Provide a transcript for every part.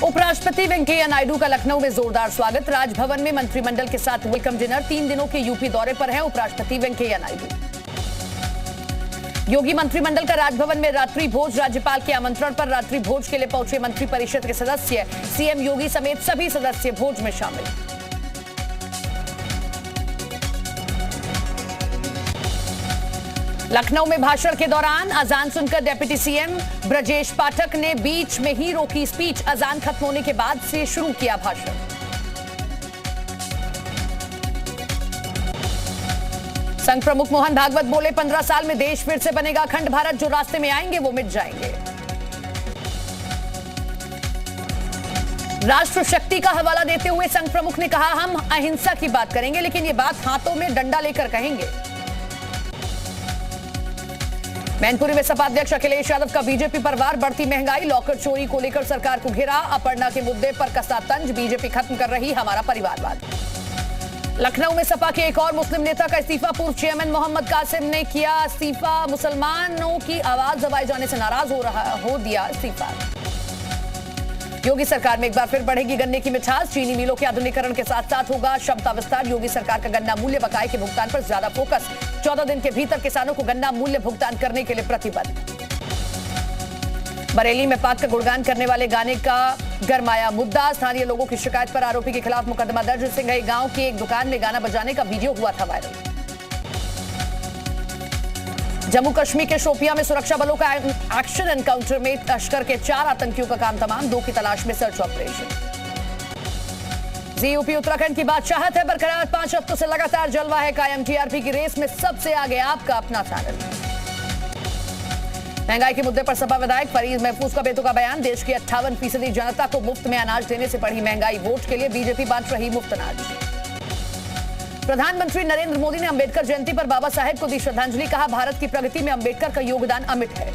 उपराष्ट्रपति वेंकैया नायडू का लखनऊ में जोरदार स्वागत। राजभवन में मंत्रिमंडल के साथ वेलकम डिनर। 3 दिनों के यूपी दौरे पर हैं उपराष्ट्रपति वेंकैया नायडू। योगी मंत्रिमंडल का राजभवन में रात्रि भोज। राज्यपाल के आमंत्रण पर रात्रि भोज के लिए पहुंचे मंत्रि परिषद के सदस्य। सीएम योगी समेत सभी सदस्य भोज में शामिल। लखनऊ में भाषण के दौरान अजान सुनकर डिप्टी सीएम ब्रजेश पाठक ने बीच में ही रोकी स्पीच। अजान खत्म होने के बाद से शुरू किया भाषण। संघ प्रमुख मोहन भागवत बोले, 15 साल में देश फिर से बनेगा अखंड भारत। जो रास्ते में आएंगे वो मिट जाएंगे। राष्ट्र शक्ति का हवाला देते हुए संघ प्रमुख ने कहा, हम अहिंसा की बात करेंगे लेकिन ये बात हाथों में डंडा लेकर कहेंगे। मैनपुरी में सपा अध्यक्ष अखिलेश यादव का बीजेपी पर वार। बढ़ती महंगाई, लॉकर चोरी को लेकर सरकार को घेरा। अपर्णा के मुद्दे पर कसा तंज, बीजेपी खत्म कर रही हमारा परिवारवाद। लखनऊ में सपा के एक और मुस्लिम नेता का इस्तीफा। पूर्व चेयरमैन मोहम्मद कासिम ने किया इस्तीफा। मुसलमानों की आवाज दबाए जाने से नाराज हो दिया इस्तीफा। योगी सरकार में एक बार फिर बढ़ेगी गन्ने की मिठास। चीनी मिलों के आधुनिकीकरण के साथ साथ होगा क्षमता विस्तार। योगी सरकार का गन्ना मूल्य बकाये के भुगतान पर ज्यादा फोकस। 14 दिन के भीतर किसानों को गन्ना मूल्य भुगतान करने के लिए प्रतिबद्ध। बरेली में पाक का गुणगान करने वाले गाने का गरमाया मुद्दा। स्थानीय लोगों की शिकायत पर आरोपी के खिलाफ मुकदमा दर्ज। सिंघई गांव की एक दुकान में गाना बजाने का वीडियो हुआ था वायरल। जम्मू कश्मीर के शोपियां में सुरक्षा बलों का एक्शन एनकाउंटर में लश्कर के 4 आतंकियों का काम तमाम। 2 की तलाश में सर्च ऑपरेशन। यूपी उत्तराखंड की बादशाहत है बरकरार। 5 हफ्तों से लगातार जलवा है कायम। टीआरपी की रेस में सबसे आगे आपका अपना चैनल। महंगाई के मुद्दे पर सपा विधायक फरीद महफूज का बेतुका बयान। देश की 58% जनता को मुफ्त में अनाज देने से बढ़ी महंगाई। वोट के लिए बीजेपी बांट रही मुफ्त अनाज। प्रधानमंत्री नरेंद्र मोदी ने अंबेडकर जयंती पर बाबा साहेब को दी श्रद्धांजलि। कहा, भारत की प्रगति में अंबेडकर का योगदान अमिट है।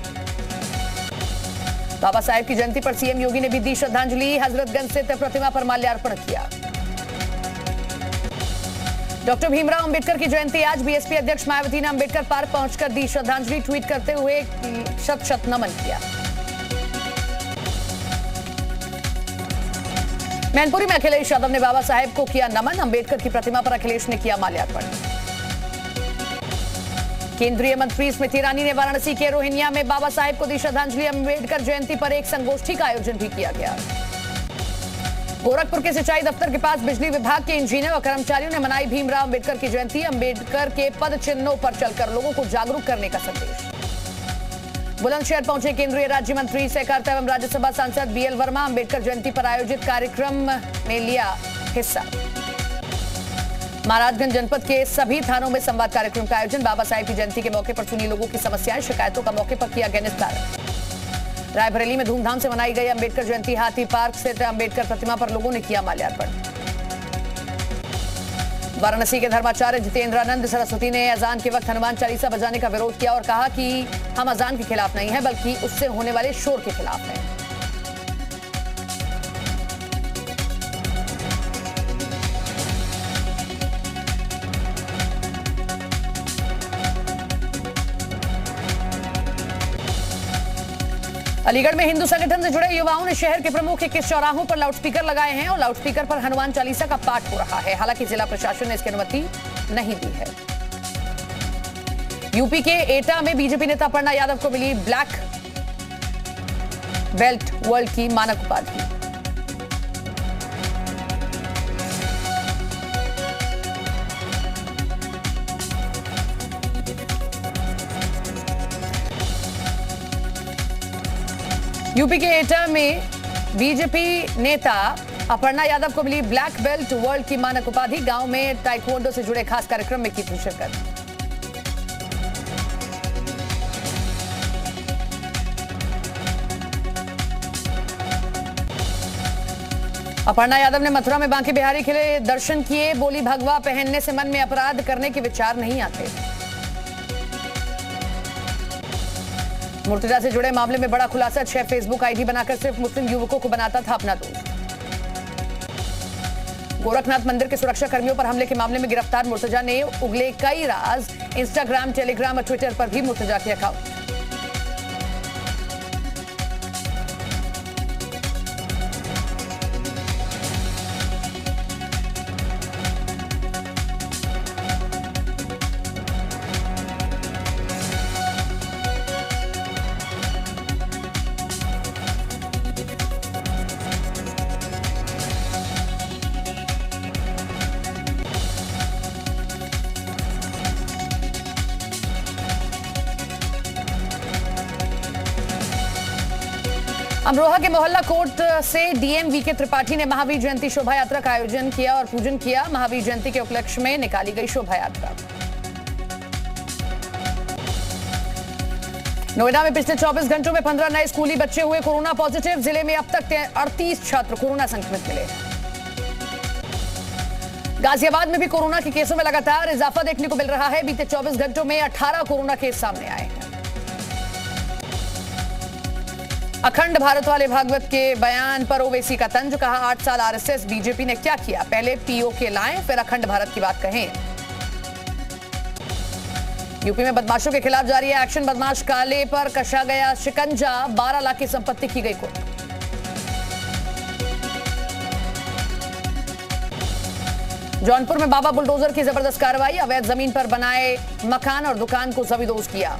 बाबा साहेब की जयंती पर सीएम योगी ने भी दी श्रद्धांजलि। हजरतगंज स्थित प्रतिमा पर माल्यार्पण किया। डॉक्टर भीमराव अंबेडकर की जयंती आज। बीएसपी अध्यक्ष मायावती ने अंबेडकर पार्क पहुंचकर दी श्रद्धांजलि। ट्वीट करते हुए शत शत नमन किया। मैनपुरी में अखिलेश यादव ने बाबा साहेब को किया नमन। अंबेडकर की प्रतिमा पर अखिलेश ने किया माल्यार्पण। केंद्रीय मंत्री स्मृति ईरानी ने वाराणसी के रोहिनिया में बाबा साहेब को दी श्रद्धांजलि। अंबेडकर जयंती पर एक संगोष्ठी का आयोजन भी किया गया। गोरखपुर के सिंचाई दफ्तर के पास बिजली विभाग के इंजीनियर और कर्मचारियों ने मनाई भीमराव अंबेडकर की जयंती। अंबेडकर के पद चिन्हों पर चलकर लोगों को जागरूक करने का संदेश। बुलंदशहर पहुंचे केंद्रीय राज्य मंत्री सहकारिता एवं राज्यसभा सांसद बीएल वर्मा। अंबेडकर जयंती पर आयोजित कार्यक्रम में लिया हिस्सा। महाराजगंज जनपद के सभी थानों में संवाद कार्यक्रम का आयोजन। बाबा साहेब की जयंती के मौके पर सुनी लोगों की समस्याएं, शिकायतों का मौके पर किया गया निस्तारण। रायबरेली में धूमधाम से मनाई गई अंबेडकर जयंती। हाथी पार्क स्थित अंबेडकर प्रतिमा पर लोगों ने किया माल्यार्पण। वाराणसी के धर्माचार्य जितेंद्रानंद सरस्वती ने अजान के वक्त हनुमान चालीसा बजाने का विरोध किया और कहा कि हम अजान के खिलाफ नहीं हैं बल्कि उससे होने वाले शोर के खिलाफ हैं। अलीगढ़ में हिंदू संगठन से जुड़े युवाओं ने शहर के प्रमुख 21 चौराहों पर लाउडस्पीकर लगाए हैं और लाउडस्पीकर पर हनुमान चालीसा का पाठ हो रहा है। हालांकि जिला प्रशासन ने इसकी अनुमति नहीं दी है। यूपी के एटा में बीजेपी नेता अपर्णा यादव को मिली ब्लैक बेल्ट वर्ल्ड की मानक उपाधि। यूपी के एटा में बीजेपी नेता अपर्णा यादव को मिली ब्लैक बेल्ट वर्ल्ड की मानक उपाधि। गांव में ताइक्वांडो से जुड़े खास कार्यक्रम में की थी शिरकत। अपर्णा यादव ने मथुरा में बांके बिहारी के लिए दर्शन किए। बोली, भगवा पहनने से मन में अपराध करने के विचार नहीं आते। मुर्तजा से जुड़े मामले में बड़ा खुलासा। 6 फेसबुक आईडी बनाकर सिर्फ मुस्लिम युवकों को बनाता था अपना दोस्त। गोरखनाथ मंदिर के सुरक्षा कर्मियों पर हमले के मामले में गिरफ्तार मुर्तजा ने उगले कई राज। इंस्टाग्राम, टेलीग्राम और ट्विटर पर भी मुर्तजा के अकाउंट। अमरोहा के मोहल्ला कोट से डीएम वीके त्रिपाठी ने महावीर जयंती शोभा यात्रा का आयोजन किया और पूजन किया। महावीर जयंती के उपलक्ष्य में निकाली गई शोभा यात्रा। नोएडा में पिछले 24 घंटों में 15 नए स्कूली बच्चे हुए कोरोना पॉजिटिव। जिले में अब तक 38 छात्र कोरोना संक्रमित मिले। गाजियाबाद में भी कोरोना के केसों में लगातार इजाफा देखने को मिल रहा है। बीते 24 घंटों में 18 कोरोना केस सामने आए हैं। अखंड भारत वाले भागवत के बयान पर ओवैसी का तंज। कहा 8 साल आरएसएस बीजेपी ने क्या किया, पहले पीओके लाएं फिर अखंड भारत की बात कहें। यूपी में बदमाशों के खिलाफ जारी है एक्शन। बदमाश काले पर कसा गया शिकंजा। 12 लाख की संपत्ति की गई कुर्क। जौनपुर में बाबा बुलडोजर की जबरदस्त कार्रवाई। अवैध जमीन पर बनाए मकान और दुकान को जबरदोज किया।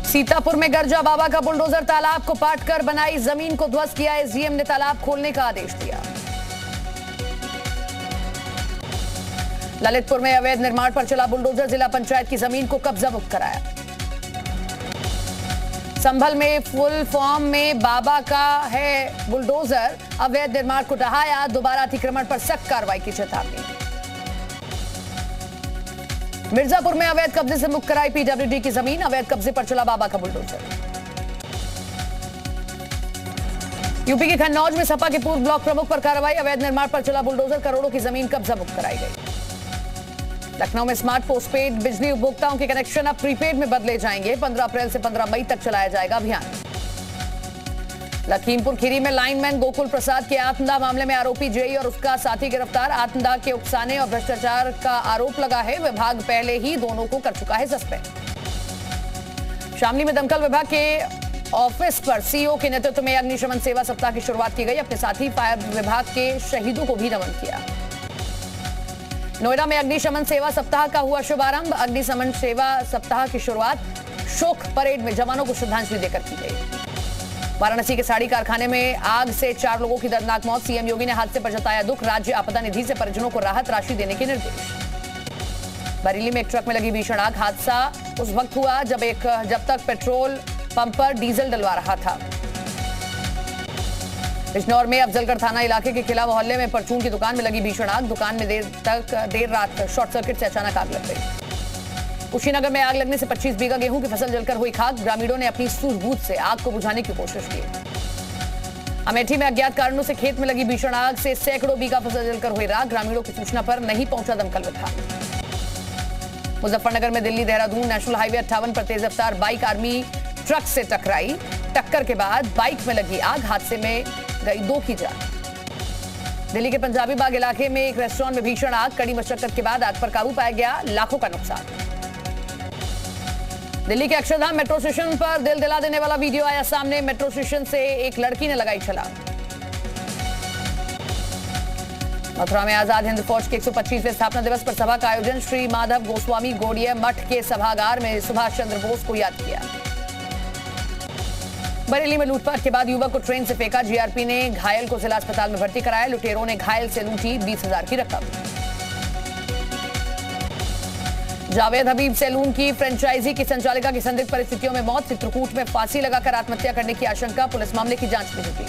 सीतापुर में गर्जा बाबा का बुलडोजर। तालाब को पाटकर बनाई जमीन को ध्वस्त किया। एसडीएम ने तालाब खोलने का आदेश दिया। ललितपुर में अवैध निर्माण पर चला बुलडोजर। जिला पंचायत की जमीन को कब्जा मुक्त कराया। संभल में फुल फॉर्म में बाबा का है बुलडोजर। अवैध निर्माण को ढहाया। दोबारा अतिक्रमण पर सख्त कार्रवाई की चेतावनी। मिर्जापुर में अवैध कब्जे से मुक्त कराई पीडब्ल्यूडी की जमीन। अवैध कब्जे पर चला बाबा का बुलडोजर। यूपी के कन्नौज में सपा के पूर्व ब्लॉक प्रमुख पर कार्रवाई। अवैध निर्माण पर चला बुलडोजर। करोड़ों की जमीन कब्जा मुक्त कराई गई। लखनऊ में स्मार्ट पोस्टपेड बिजली उपभोक्ताओं के कनेक्शन अब प्रीपेड में बदले जाएंगे। 15 अप्रैल से 15 मई तक चलाया जाएगा अभियान। लखीमपुर खीरी में लाइनमैन गोकुल प्रसाद के आत्मदाह मामले में आरोपी जेई और उसका साथी गिरफ्तार। आत्मदाह के उकसाने और भ्रष्टाचार का आरोप लगा है। विभाग पहले ही दोनों को कर चुका है सस्पेंड। शामली में दमकल विभाग के ऑफिस पर सीईओ के नेतृत्व में अग्निशमन सेवा सप्ताह की शुरुआत की गई। अपने साथी फायर विभाग के शहीदों को भी नमन किया। नोएडा में अग्निशमन सेवा सप्ताह का हुआ शुभारंभ। अग्निशमन सेवा सप्ताह की शुरुआत शोक परेड में जवानों को श्रद्धांजलि देकर की गई। वाराणसी के साड़ी कारखाने में आग से 4 लोगों की दर्दनाक मौत। सीएम योगी ने हादसे पर जताया दुख। राज्य आपदा निधि से परिजनों को राहत राशि देने के निर्देश। बरेली में एक ट्रक में लगी भीषण आग। हादसा उस वक्त हुआ जब तक पेट्रोल पंप पर डीजल डलवा रहा था। बिजनौर में अफजलगढ़ थाना इलाके के किला मोहल्ले में परचून की दुकान में लगी भीषण आग। दुकान में देर रात शॉर्ट सर्किट से अचानक आग लग गई। कुशीनगर में आग लगने से 25 बीघा गेहूं की फसल जलकर हुई खाक। ग्रामीणों ने अपनी सूझबूझ से आग को बुझाने की कोशिश की। अमेठी में अज्ञात कारणों से खेत में लगी भीषण आग से सैकड़ों बीघा फसल जलकर हुई राख। ग्रामीणों की सूचना पर नहीं पहुंचा दमकल विभाग। मुजफ्फरनगर में दिल्ली देहरादून नेशनल हाईवे 58 पर तेज रफ्तार बाइक आर्मी ट्रक से टकराई। टक्कर के बाद बाइक में लगी आग। हादसे में गई 2 की जान। दिल्ली के पंजाबी बाग इलाके में एक रेस्टोरेंट में भीषण आग। कड़ी मशक्कत के बाद आग पर काबू पाया गया। लाखों का नुकसान। दिल्ली के अक्षरधाम मेट्रो स्टेशन पर दिल दिला देने वाला वीडियो आया सामने। मेट्रो स्टेशन से एक लड़की ने लगाई छलांग। मथुरा में आजाद हिंद फौज के 125वें स्थापना दिवस पर सभा का आयोजन। श्री माधव गोस्वामी गौड़िया मठ के सभागार में सुभाष चंद्र बोस को याद किया। बरेली में लूटपाट के बाद युवक को ट्रेन से फेंका। जीआरपी ने घायल को जिला अस्पताल में भर्ती कराया। लुटेरों ने घायल से लूटी 20,000 की रकम। जावेद हबीब सैलून की फ्रेंचाइजी की संचालिका की संदिग्ध परिस्थितियों में मौत। चित्रकूट में फांसी लगाकर आत्महत्या करने की आशंका। पुलिस मामले की जांच में जुटी।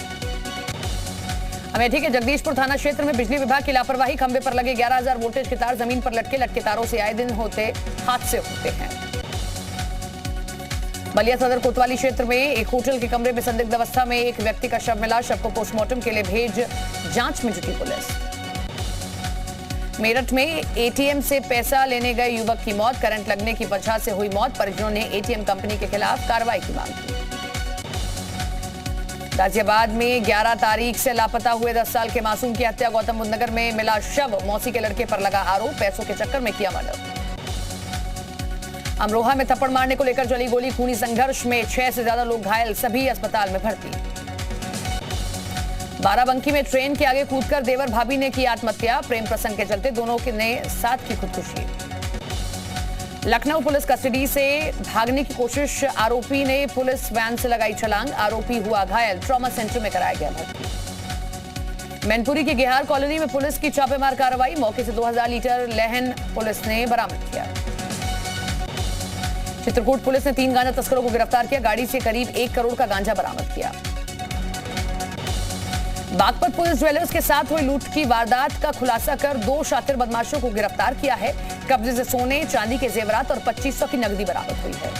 अमेठी के जगदीशपुर थाना क्षेत्र में बिजली विभाग की लापरवाही। खंबे पर लगे 11,000 वोल्टेज के तार जमीन पर लटके तारों से आए दिन हादसे होते हैं। बलिया सदर कोतवाली क्षेत्र में एक होटल के कमरे में संदिग्ध अवस्था में एक व्यक्ति का शव मिला। शव को पोस्टमार्टम के लिए भेज जांच में जुटी पुलिस। मेरठ में एटीएम से पैसा लेने गए युवक की मौत। करंट लगने की वजह से हुई मौत। परिजनों ने एटीएम कंपनी के खिलाफ कार्रवाई की मांग की। गाजियाबाद में 11 तारीख से लापता हुए 10 साल के मासूम की हत्या। गौतम बुद्ध नगर में मिला शव। मौसी के लड़के पर लगा आरोप। पैसों के चक्कर में किया मर्डर। अमरोहा में थप्पड़ मारने को लेकर चली गोली। खूनी संघर्ष में 6 से ज्यादा लोग घायल। सभी अस्पताल में भर्ती। बाराबंकी में ट्रेन के आगे कूदकर देवर भाभी ने की आत्महत्या। प्रेम प्रसंग के चलते दोनों ने साथ की खुदकुशी। लखनऊ पुलिस कस्टडी से भागने की कोशिश। आरोपी ने पुलिस वैन से लगाई छलांग। आरोपी हुआ घायल। ट्रॉमा सेंटर में कराया गया भर्ती। मैनपुरी की गेहार कॉलोनी में पुलिस की छापेमार कार्रवाई, मौके से 2000 लीटर लहन पुलिस ने बरामद किया। चित्रकूट पुलिस ने 3 गांजा तस्करों को गिरफ्तार किया, गाड़ी से करीब 1 करोड़ का गांजा बरामद किया। बागपत पुलिस ज्वेलर्स के साथ हुई लूट की वारदात का खुलासा कर 2 शातिर बदमाशों को गिरफ्तार किया है। कब्जे से सोने, चांदी के जेवरात और 2500 की नकदी बरामद हुई है।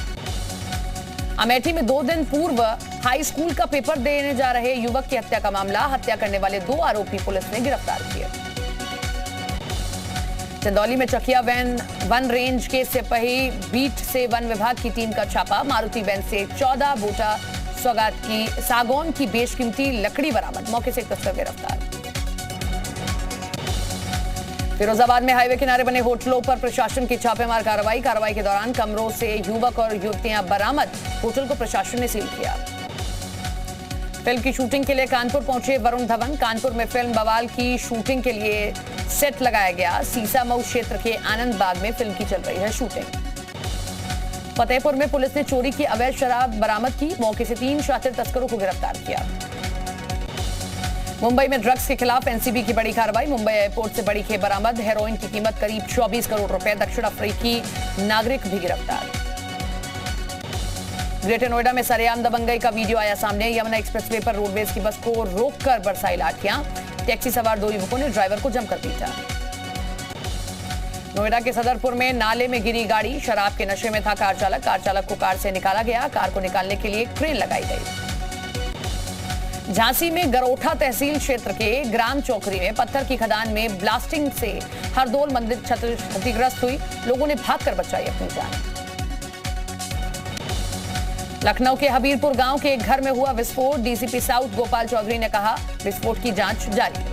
अमेठी में 2 दिन पूर्व हाई स्कूल का पेपर देने जा रहे युवक की हत्या का मामला, हत्या करने वाले 2 आरोपी पुलिस ने गिरफ्तार किए। चंदौली में चकिया वन रेंज के सिपाही बीट से वन विभाग की टीम का छापा, मारुति वैन से 14 बोटा सौगात की सागौन की बेशकीमती लकड़ी बरामद, मौके से 1 तस्कर गिरफ्तार। फिरोजाबाद में हाईवे किनारे बने होटलों पर प्रशासन की छापेमार कार्रवाई के दौरान कमरों से युवक और युवतियां बरामद, होटल को प्रशासन ने सील किया। फिल्म की शूटिंग के लिए कानपुर पहुंचे वरुण धवन, कानपुर में फिल्म बवाल की शूटिंग के लिए सेट लगाया गया। सीसामऊ क्षेत्र के आनंद बाग में फिल्म की चल रही है शूटिंग। फतेहपुर में पुलिस ने चोरी की अवैध शराब बरामद की, मौके से 3 शातिर तस्करों को गिरफ्तार किया। मुंबई में ड्रग्स के खिलाफ एनसीबी की बड़ी कार्रवाई, मुंबई एयरपोर्ट से बड़ी खेप बरामद, हेरोइन की कीमत करीब 24 करोड़ रुपए, दक्षिण अफ्रीकी नागरिक भी गिरफ्तार। ग्रेटर नोएडा में सरेआम दबंगई का वीडियो आया सामने, यमुना एक्सप्रेसवे पर रोडवेज की बस को रोककर बरसाई लाठियां, टैक्सी सवार 2 युवकों ने ड्राइवर को जमकर पीटा। नोएडा के सदरपुर में नाले में गिरी गाड़ी, शराब के नशे में था कार चालक को कार से निकाला गया, कार को निकालने के लिए क्रेन लगाई गई। झांसी में गरोठा तहसील क्षेत्र के ग्राम चौकरी में पत्थर की खदान में ब्लास्टिंग से हरदोल मंदिर क्षतिग्रस्त हुई, लोगों ने भागकर बचाई अपनी जान। लखनऊ के हबीरपुर गांव के एक घर में हुआ विस्फोट, डीसीपी साउथ गोपाल चौधरी ने कहा विस्फोट की जांच जारी है।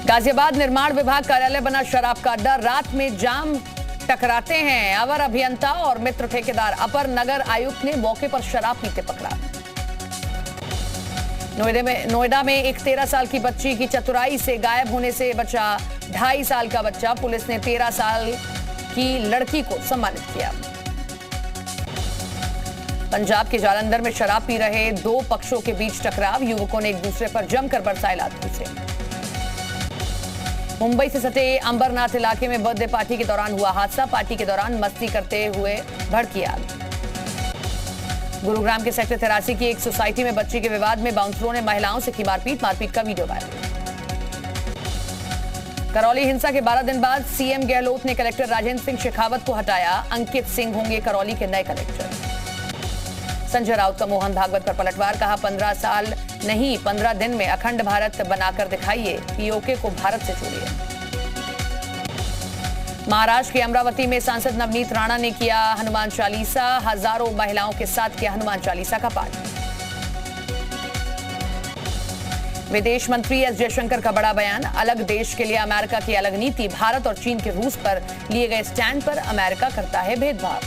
गाजियाबाद निर्माण विभाग कार्यालय बना शराब का अड्डा, रात में जाम टकराते हैं अवर अभियंता और मित्र ठेकेदार, अपर नगर आयुक्त ने मौके पर शराब पीते पकड़ा। नोएडा में एक 13 साल की बच्ची की चतुराई से गायब होने से बचा 2.5 साल का बच्चा, पुलिस ने 13 साल की लड़की को सम्मानित किया। पंजाब के जालंधर में शराब पी रहे 2 पक्षों के बीच टकराव, युवकों ने एक दूसरे पर जमकर बरसाए लाठियों से। मुंबई से सटे अंबरनाथ इलाके में बर्थडे पार्टी के दौरान हुआ हादसा, पार्टी के दौरान मस्ती करते हुए भड़की आग। गुरुग्राम के सेक्टर 83 की एक सोसाइटी में बच्ची के विवाद में बाउंसरों ने महिलाओं से की मारपीट का वीडियो वायरल। करौली हिंसा के 12 दिन बाद सीएम गहलोत ने कलेक्टर राजेंद्र सिंह शेखावत को हटाया, अंकित सिंह होंगे करौली के नए कलेक्टर। संजय राउत का मोहन भागवत पर पलटवार, कहा 15 साल नहीं 15 दिन में अखंड भारत बनाकर दिखाइए, पीओके को भारत से जोड़िए। महाराष्ट्र के अमरावती में सांसद नवनीत राणा ने किया हनुमान चालीसा, हजारों महिलाओं के साथ किया हनुमान चालीसा का पाठ। विदेश मंत्री एस जयशंकर का बड़ा बयान, अलग देश के लिए अमेरिका की अलग नीति, भारत और चीन के रूस पर लिए गए स्टैंड पर अमेरिका करता है भेदभाव।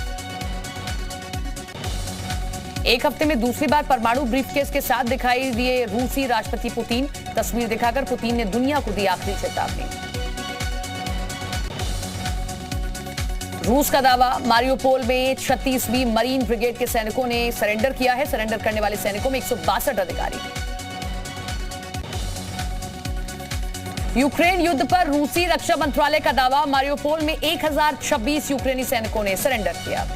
एक हफ्ते में दूसरी बार परमाणु ब्रीफकेस के साथ दिखाई दिए रूसी राष्ट्रपति पुतिन, तस्वीर दिखाकर पुतिन ने दुनिया को दी आखिरी चेतावनी। रूस का दावा, मारियोपोल में 36वीं मरीन ब्रिगेड के सैनिकों ने सरेंडर किया है, सरेंडर करने वाले सैनिकों में 162 अधिकारी। यूक्रेन युद्ध पर रूसी रक्षा मंत्रालय का दावा, मारियोपोल में 1026 यूक्रेनी सैनिकों ने सरेंडर किया।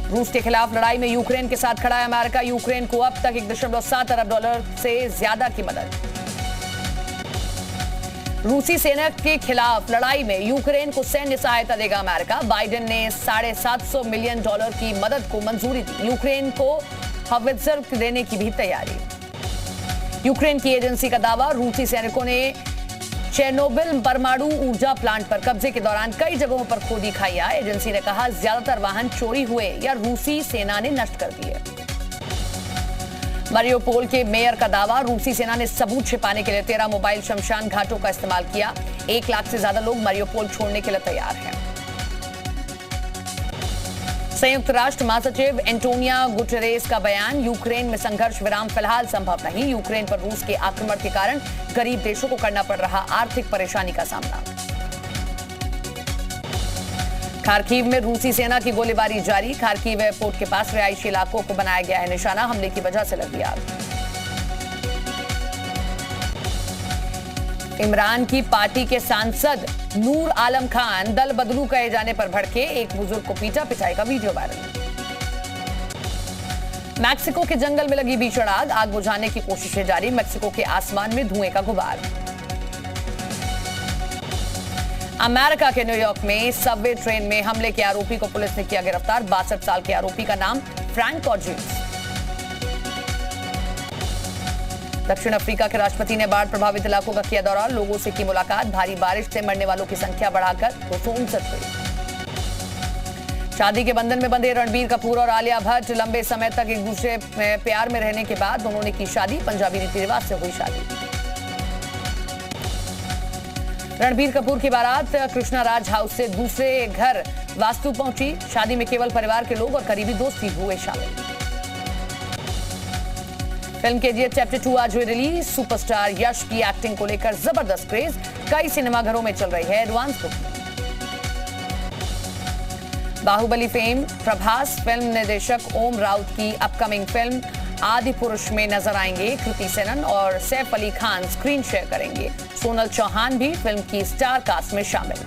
रूस के खिलाफ लड़ाई में यूक्रेन के साथ खड़ा है अमेरिका, यूक्रेन को अब तक $1.7 अरब से ज्यादा की मदद। रूसी सेना के खिलाफ लड़ाई में यूक्रेन को सैन्य सहायता देगा अमेरिका, बाइडेन ने $750 मिलियन की मदद को मंजूरी दी, यूक्रेन को हावित्जर देने की भी तैयारी। यूक्रेन की एजेंसी का दावा, रूसी सैनिकों ने चेर्नोबिल परमाणु ऊर्जा प्लांट पर कब्जे के दौरान कई जगहों पर खोदी खाइयां, एजेंसी ने कहा ज्यादातर वाहन चोरी हुए या रूसी सेना ने नष्ट कर दिए। मारियोपोल के मेयर का दावा, रूसी सेना ने सबूत छिपाने के लिए 13 मोबाइल शमशान घाटों का इस्तेमाल किया, 1 लाख से ज्यादा लोग मारियोपोल छोड़ने के लिए तैयार हैं। संयुक्त राष्ट्र महासचिव एंटोनियो गुटेरेस का बयान, यूक्रेन में संघर्ष विराम फिलहाल संभव नहीं, यूक्रेन पर रूस के आक्रमण के कारण गरीब देशों को करना पड़ रहा आर्थिक परेशानी का सामना। खार्किव में रूसी सेना की गोलीबारी जारी। खार्किव एयरपोर्ट के पास रिहायशी इलाकों को बनाया गया है निशाना। हमले की वजह से लगी आग। इमरान की पार्टी के सांसद नूर आलम खान दल बदलू कहे जाने पर भड़के। एक बुजुर्ग को पीटा, पिटाई का वीडियो वायरल। मैक्सिको के जंगल में लगी भीषण आग। आग बुझाने की कोशिशें जारी। मैक्सिको के आसमान में धुएं का गुबार। अमेरिका के न्यूयॉर्क में सबवे ट्रेन में हमले के आरोपी को पुलिस ने किया गिरफ्तार। 62 साल के आरोपी का नाम फ्रैंक कॉर्जिन्स। दक्षिण अफ्रीका के राष्ट्रपति ने बाढ़ प्रभावित इलाकों का किया दौरा। लोगों से की मुलाकात। भारी बारिश से मरने वालों की संख्या बढ़ाकर 259 हुई। शादी के बंधन में बंधे रणबीर कपूर और आलिया भट्ट। लंबे समय तक एक दूसरे में प्यार में रहने के बाद दोनों ने की शादी। पंजाबी रीति रिवाज से हुई शादी। रणबीर कपूर की बारात कृष्णा राज हाउस से दूसरे घर वास्तु पहुंची। शादी में केवल परिवार के लोग और करीबी दोस्त ही हुए शामिल। फिल्म केजीएफ चैप्टर 2 आज हुई रिलीज। सुपरस्टार यश की एक्टिंग को लेकर जबरदस्त क्रेज। कई सिनेमाघरों में चल रही है advance booking. Baahubali fame Prabhas film निर्देशक ओम राउत की अपकमिंग फिल्म आदि पुरुष में नजर आएंगे। कृति सेनन और सैफ अली खान स्क्रीन शेयर करेंगे। सोनल चौहान भी फिल्म की स्टार कास्ट में शामिल।